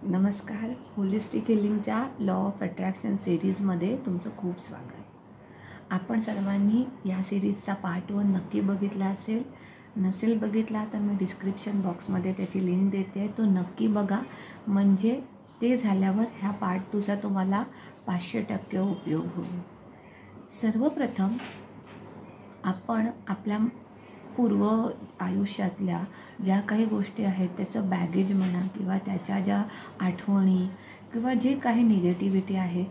नमस्कार. Holistic हिलिंगच्या law of attraction सिरीजमध्ये तुमचं खूप स्वागत. आपण सर्वांनी या सिरीजचा पार्ट 1 नक्की बघितला असेल. नसेल बघितला तर मी डिस्क्रिप्शन बॉक्समध्ये त्याची लिंक देते, तो नक्की बघा. म्हणजे ते झाल्यावर ह्या पार्ट 2चा तुम्हाला 500% उपयोग होईल. सर्वप्रथम आपण आपल्या पूर्व आयुष्यातल्या ज्या काही गोष्टी आहेत त्याचं बॅगेज म्हणा किंवा त्याच्या ज्या आठवणी किंवा जे काही निगेटिव्हिटी आहे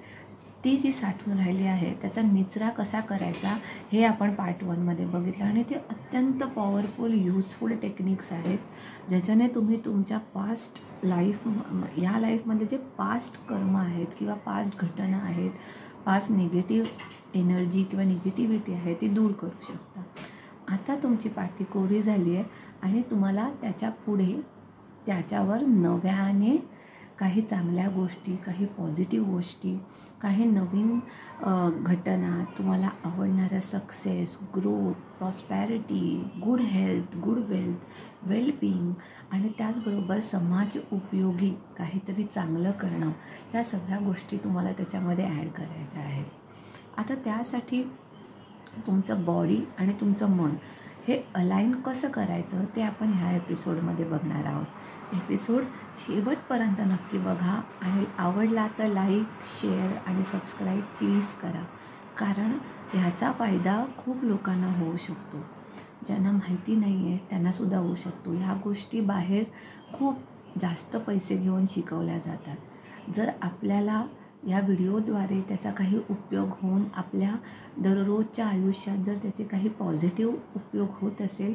ती जी साठवून राहिली आहे त्याचा निचरा कसा करायचा हे आपण पार्ट 1मध्ये बघितलं. आणि ते अत्यंत पॉवरफुल यूजफुल टेक्निक्स आहेत ज्याच्याने तुम्ही तुमच्या पास्ट या लाईफमध्ये जे पास्ट कर्म आहेत किंवा पास्ट घटना आहेत, पास्ट निगेटिव्ह एनर्जी किंवा निगेटिव्हिटी आहे ती दूर करू शकता. आता तुमची पाठी कोरी झाली आहे आणि तुम्हाला त्याच्या पुढे त्याच्यावर नव्याने काही चांगल्या गोष्टी, काही पॉझिटिव्ह गोष्टी, काही नवीन घटना, तुम्हाला आवडणारा success, growth, prosperity, good health, good wealth, wellbeing आणि त्याचबरोबर समाज उपयोगी काहीतरी चांगलं करणं, या सगळ्या गोष्टी तुम्हाला त्याच्यामध्ये ॲड करायच्या आहेत. आता त्यासाठी तुमचं बॉडी आणि तुमचं मन हे अलाइन कसं करायचं ते आपण ह्या एपिसोडमध्ये बघणार आहोत. एपिसोड शेवटपर्यंत नक्की बघा आणि आवडला तर लाईक, शेअर आणि सबस्क्राईब प्लीज करा. कारण ह्याचा फायदा खूप लोकांना होऊ शकतो. ज्यांना माहिती नाही आहे त्यांनासुद्धा होऊ शकतो. ह्या गोष्टी बाहेर खूप जास्त पैसे घेऊन शिकवल्या जातात. जर आपल्याला या व्हिडिओद्वारे त्याचा काही उपयोग होऊन आपल्या दररोजच्या आयुष्यात जर त्याचे काही पॉझिटिव्ह उपयोग होत असेल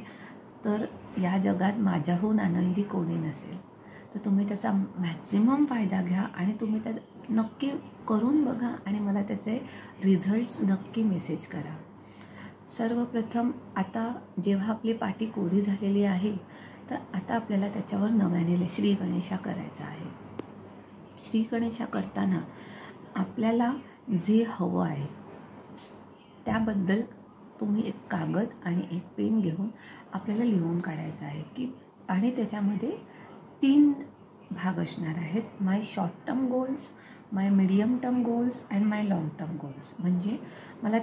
तर या जगात माझ्याहून आनंदी कोणी नसेल. तर तुम्ही त्याचा मॅक्झिमम फायदा घ्या आणि तुम्ही त्याचा नक्की करून बघा आणि मला त्याचे रिझल्ट्स नक्की मेसेज करा. सर्वप्रथम आता जेव्हा आपली पाठी कोरी झालेली आहे तर आता आपल्याला त्याच्यावर नव्याने श्री गणेशा करायचा आहे. श्री गणेशा करताना आपल्याला जे हवं आहे त्याबद्दल तुम्ही एक कागद आणि एक पेन घेऊन आपल्याला लिहून काढायचं आहे की आणि त्याच्यामध्ये 3 भाग असणार आहेत. My short term goals, my medium term goals and my long term goals. म्हणजे मला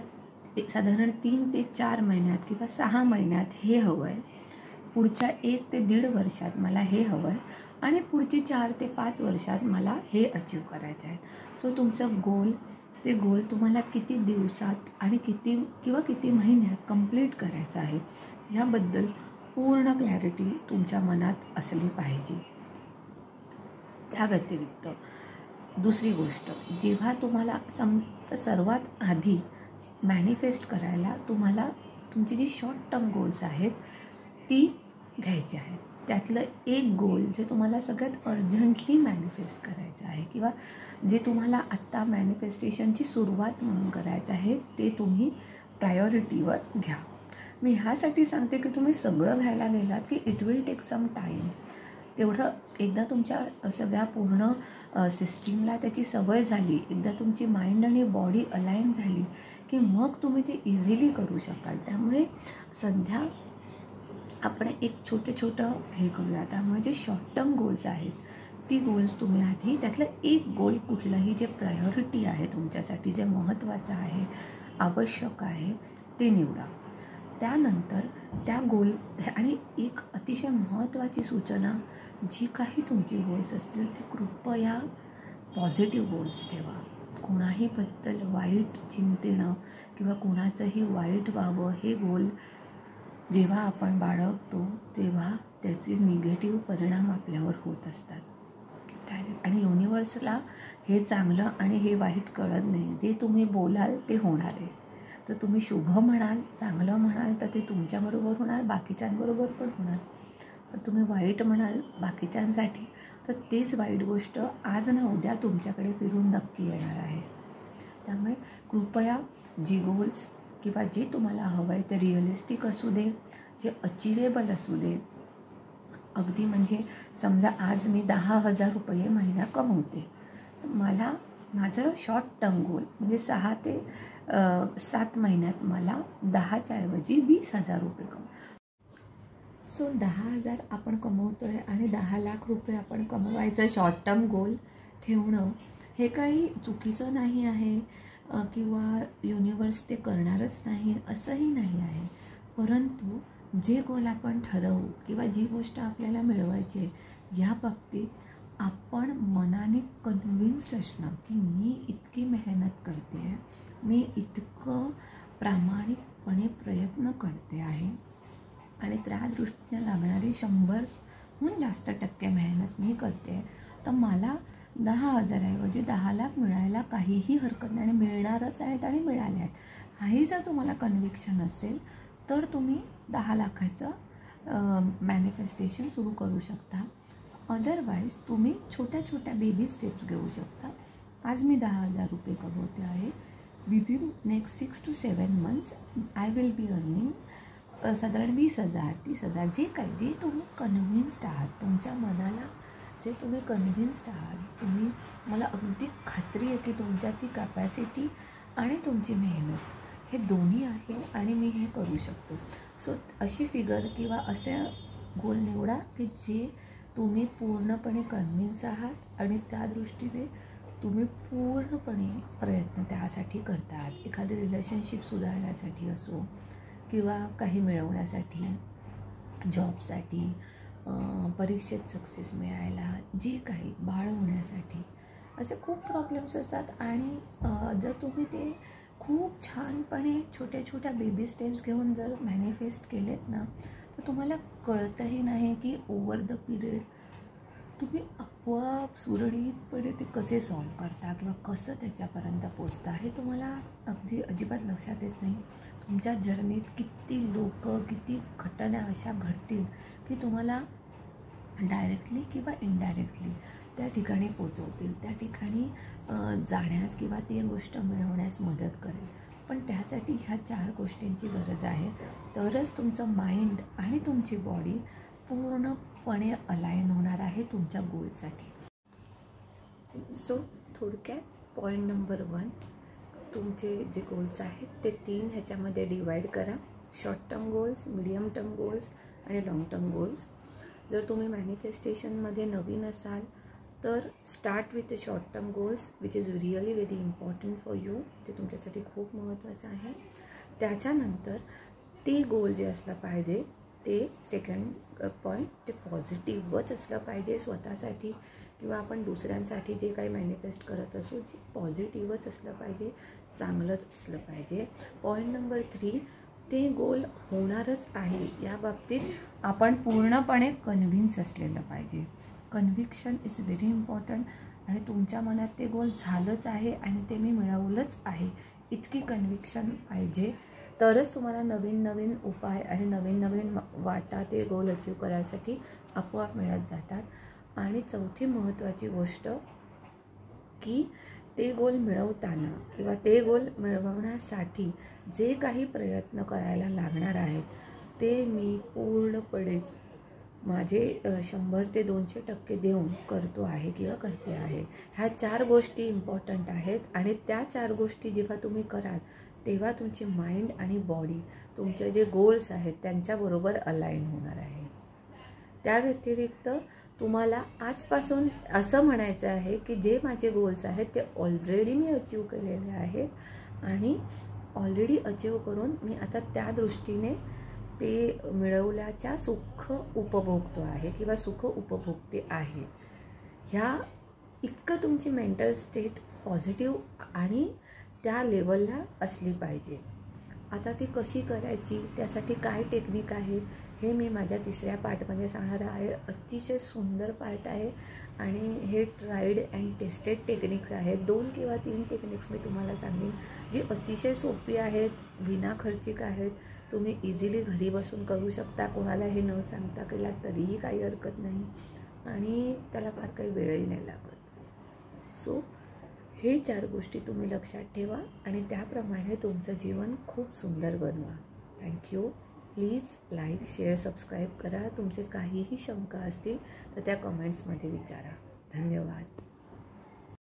साधारण 3 ते 4 महिन्यात किंवा 6 महिन्यात हे हवं आहे, पुढच्या 1 ते 1.5 वर्षात मला हे हवं आहे आणि पुढची 4 ते 5 वर्षात मला हे अचीव करायचे आहे. सो तुमचं ते गोल तुम्हाला किती दिवसात आणि किती महिन्यात कंप्लीट करायचं आहे याबद्दल पूर्ण क्लॅरिटी तुमच्या मनात असली पाहिजे. त्या व्यतिरिक्त दुसरी गोष्ट, जेव्हा तुम्हाला सर्वात आधी मॅनिफेस्ट करायला तुम्हाला तुमची जी शॉर्ट टर्म गोल्स आहेत ती घ्यायची आहेत. त्यातलं एक गोल जे तुम्हाला सगळ्यात अर्जंटली मॅनिफेस्ट करायचं आहे किंवा जे तुम्हाला आत्ता मॅनिफेस्टेशनची सुरुवात म्हणून करायचं आहे ते तुम्ही प्रायोरिटीवर घ्या. मी ह्यासाठी सांगते की तुम्ही सगळं घ्यायला गेलात की it will take some time. तेवढं एकदा तुमच्या सगळ्या पूर्ण सिस्टीमला त्याची सवय झाली, एकदा तुमची माइंड आणि बॉडी अलाइन झाली की मग तुम्ही ते इझिली करू शकाल. त्यामुळे सध्या आपण एक छोटं हे करूया. त्यामुळे जे शॉर्ट टर्म गोल्स आहेत ती गोल्स तुम्ही आधी त्यातलं एक गोल कुठलंही जे प्रायोरिटी आहे तुमच्यासाठी, जे महत्त्वाचं आहे, आवश्यक आहे ते निवडा. त्यानंतर त्या गोल आणि एक अतिशय महत्त्वाची सूचना, जी काही तुमची गोल्स असतील ती कृपया पॉझिटिव्ह गोल्स ठेवा. कोणाहीबद्दल वाईट चिंतणं किंवा कोणाचंही वाईट व्हावं हे गोल जेव्हा आपण बाळगतो तेव्हा त्याचे निगेटिव्ह परिणाम आपल्यावर होत असतात. आणि युनिवर्सला हे चांगलं आणि हे वाईट कळत नाही. जे तुम्ही बोलाल ते होणार आहे. तर तुम्ही शुभ म्हणाल, चांगलं म्हणाल तर ते तुमच्याबरोबर होणार, बाकीच्यांबरोबर पण होणार. पण तुम्ही वाईट म्हणाल बाकीच्यांसाठी तर तेच वाईट गोष्ट आज ना उद्या तुमच्याकडे फिरून नक्की येणार आहे. त्यामुळे कृपया जी गोल्स किंवा जे तुम्हाला हवं आहे ते रिअलिस्टिक असू दे, जे अचिवेबल असू दे. अगदी म्हणजे समजा आज मी 10,000 रुपये महिना कमवते, तर मला माझं शॉर्ट टर्म गोल म्हणजे 6 ते 7 महिन्यात मला 10च्या ऐवजी 20,000 रुपये सो 10,000 आपण कमवतो आहे आणि 10 लाख रुपये आपण कमवायचं शॉर्ट टर्म गोल ठेवणं हे काही चुकीचं नाही आहे किंवा युनिवर्स ते करणारच नाही असंही नाही आहे. परंतु जे गोल आपण ठरवू किंवा जी गोष्ट आपल्याला मिळवायची आहे या बाबतीत आपण मनाने कन्व्हिन्स्ड असणं की मी इतकी मेहनत करते आहे, मी इतकं प्रामाणिकपणे प्रयत्न करते आहे आणि त्या दृष्टीने लागणारी 100हून जास्त टक्के मेहनत मी करते, तर मला 10,000 ऐवजी 10 लाख मिळायला काहीही हरकत नाही आणि मिळणारच आहेत आणि मिळाले आहेत. हाही जर तुम्हाला कन्व्हिक्शन असेल तर तुम्ही 10 लाखाचं मॅनिफेस्टेशन सुरू करू शकता. अदरवाईज तुम्ही छोट्या छोट्या बेबी स्टेप्स घेऊ शकता. आज मी 10,000 रुपये कमवते आहे. Within next 6 to 7 months I will be earning साधारण 20,000 30,000 जे तुम्ही कन्व्हिन्स्ड आहात, तुमच्या मनाला जे तुम्ही कन्व्हिन्स्ड आहात, तुम्ही मला अगदी खात्री आहे की तुमच्यात ती कॅपॅसिटी आणि तुमची मेहनत हे दोन्ही आहे आणि मी हे करू शकतो. सो अशी फिगर किंवा असे गोल निवडा की जे तुम्ही पूर्णपणे कन्व्हिन्स आहात आणि त्या दृष्टीने तुम्ही पूर्णपणे प्रयत्न त्यासाठी करता आहात. एखादी रिलेशनशिप सुधारण्यासाठी असो किंवा काही मिळवण्यासाठी, जॉबसाठी, परीक्षेत सक्सेस मिळायला, जे काही बाळ होण्यासाठी, असे खूप प्रॉब्लेम्स असतात आणि जर तुम्ही ते खूप छानपणे छोट्या छोट्या बेबी स्टेप्स घेऊन जर मॅनिफेस्ट केलेत ना तर तुम्हाला कळतही नाही की ओव्हर द पिरियड तुम्ही आपोआप सुरळीतपणे ते कसे सॉल्व करता किंवा कसं त्याच्यापर्यंत पोचता हे तुम्हाला अगदी अजिबात लक्षात येत नाही. तुमच्या जर्नीत किती लोक, किती घटना अशा घडतील की तुम्हाला डायरेक्टली किंवा इनडायरेक्टली त्या ठिकाणी पोचवतील, त्या ठिकाणी जाण्यास किंवा ती गोष्ट मिळवण्यास मदत करेल. पण त्यासाठी ह्या 4 गोष्टींची गरज आहे, तरच तुमचं माइंड आणि तुमची बॉडी पूर्णपणे अलाइन होणार आहे तुमच्या गोलसाठी. सो थोडक्यात पॉईंट नंबर 1, तुमचे जे गोल्स आहेत ते 3 ह्याच्यामध्ये डिवाईड करा. Short term goals, medium term goals आणि लॉंग टर्म गोल्स. जर तुम्ही मॅनिफेस्टेशनमध्ये नवीन असाल तर start with the short term goals which is really very important for you. ते तुमच्यासाठी खूप महत्त्वाचं आहे. त्याच्यानंतर ते गोल जे असलं पाहिजे ते सेकंड पॉईंट ते पॉझिटिव्हच असलं पाहिजे स्वतःसाठी किंवा आपण दुसऱ्यांसाठी जे काही मॅनिफेस्ट करत असू जे पॉझिटिव्हच असलं पाहिजे, चांगलंच असलं पाहिजे. पॉईंट नंबर 3, ते गोल होणारच आहे या बाबतीत आपण पूर्णपणे कन्व्हिन्स असलेलं पाहिजे. कन्व्हिक्शन इज व्हेरी इम्पॉर्टंट आणि तुमच्या मनात ते गोल झालंच आहे आणि ते मी मिळवलंच आहे इतकी कन्व्हिक्शन पाहिजे, तरच तुम्हाला नवीन नवीन उपाय आणि नवीन नवीन वाटा ते गोल अचीव करायसाठी आपोआप मिळत जातात. आणि चौथी महत्त्वाची गोष्ट की ते गोल मिळवताना किंवा ते गोल मिळवण्यासाठी जे काही प्रयत्न करायला लागणार आहेत ते मी पूर्णपणे माझे 100 ते 200% देऊन करतो आहे किंवा करते आहे. ह्या 4 गोष्टी इम्पॉर्टंट आहेत आणि त्या 4 गोष्टी जेव्हा तुम्ही कराल तेव्हा तुमची माइंड आणि बॉडी तुमचे जे गोल्स आहेत त्यांच्याबरोबर अलाइन होणार आहे. त्या व्यतिरिक्त तुम्हाला आजपासून असं म्हणायचं आहे की जे माझे गोल्स आहेत ते ऑलरेडी मी अचीव केलेले आहेत आणि ऑलरेडी अचीव करून मी आता त्या दृष्टीने ते मिळवल्याच्या सुख उपभोगतो आहे किंवा सुख उपभोगते आहे. ह्या इतकं तुमची मेंटल स्टेट पॉझिटिव्ह आणि त्या लेवलला असली पाहिजे. आता ती कशी करायची, त्यासाठी काय टेक्निक आहे हे मी माझ्या 3ऱ्या पार्टमध्ये सांगणार आहे. अतिशय सुंदर पार्ट आहे आणि हे ट्राईड अँड टेस्टेड टेक्निक्स आहेत. 2 किंवा 3 टेक्निक्स मी तुम्हाला सांगेन जी अतिशय सोपी आहेत, विनाखर्चिक आहेत. तुम्ही इझिली घरी बसून करू शकता, कोणाला हे न सांगता केला तरीही काही हरकत नाही आणि त्याला फार काही वेळही नाही लागत. सो हे 4 गोष्टी तुम्ही लक्षात ठेवा आणि त्याप्रमाणे तुमचं जीवन खूप सुंदर बनवा. Thank you. Please like, share, subscribe करा. तुमचे काहीही शंका असतील तर त्या कमेंट्समध्ये विचारा. धन्यवाद.